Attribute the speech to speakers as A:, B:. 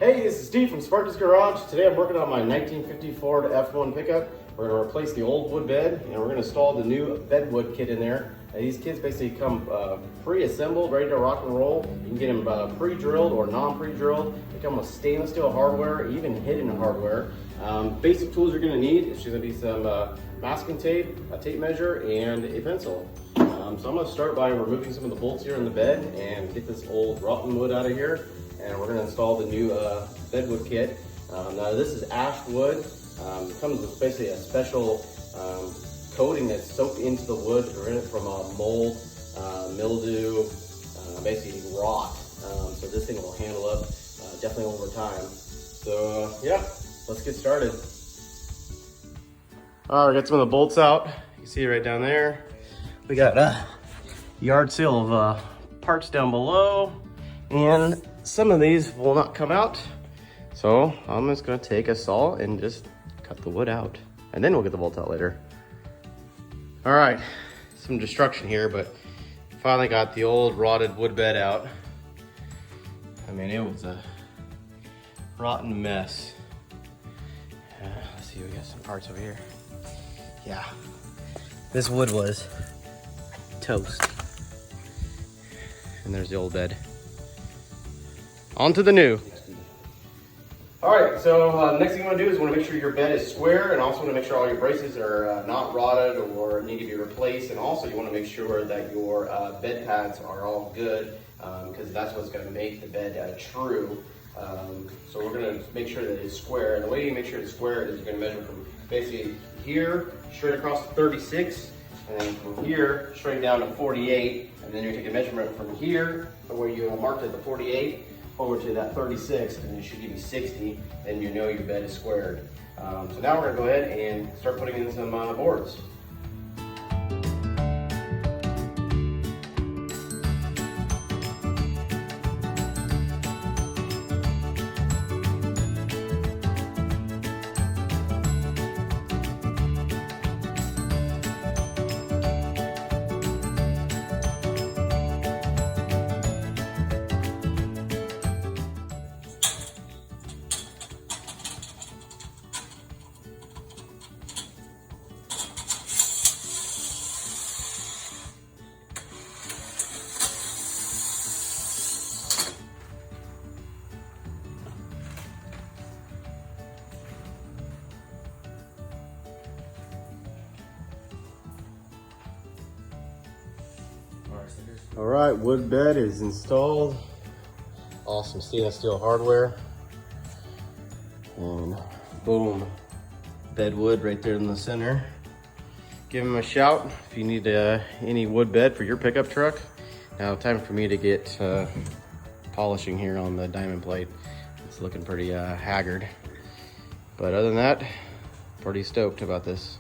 A: Hey, this is Steve from Sparky's Garage. Today I'm working on my 1950 Ford F1 pickup. We're going to replace the old wood bed and we're going to install the new BedWood kit in there. These kits basically come pre-assembled, ready to rock and roll. You can get them pre-drilled or non-pre-drilled. They come with stainless steel hardware, even hidden hardware. Basic tools you're going to need is going to be some masking tape, a tape measure, and a pencil. So I'm going to start by removing some of the bolts here in the bed and get this old rotten wood out of here. And we're going to install the new BedWood kit. Now this is ash wood. It comes with basically a special coating that's soaked into the wood to prevent it from mold, mildew, basically rot. So this thing will handle up definitely over time. So yeah, let's get started. All right, we got some of the bolts out. You can see it right down there. We got a yard sale of parts down below, and some of these will not come out. So I'm just gonna take a saw and just cut the wood out, and then we'll get the bolts out later. All right, some destruction here, but finally got the old rotted wood bed out. I mean, it was a rotten mess. Let's see, we got some parts over here. Yeah, this wood was toast. And there's the old bed. On to the new. All right, so next thing you want to do is want to make sure your bed is square, and also want to make sure all your braces are not rotted or need to be replaced. And also you want to make sure that your bed pads are all good, because that's what's going to make the bed true. So we're going to make sure that it's square. And the way you make sure it's square is you're going to measure from basically here straight across to 36, and then from here straight down to 48, and then you take a measurement from here where you marked at the 48 over to that 36, and it should give you 60, and you know your bed is squared. So now we're gonna go ahead and start putting in some boards. All right, wood bed is installed. Awesome stainless steel hardware. And boom, BedWood right there in the center. Give them a shout if you need any wood bed for your pickup truck. Now time for me to get polishing here on the diamond plate. It's looking pretty haggard. But other than that, pretty stoked about this.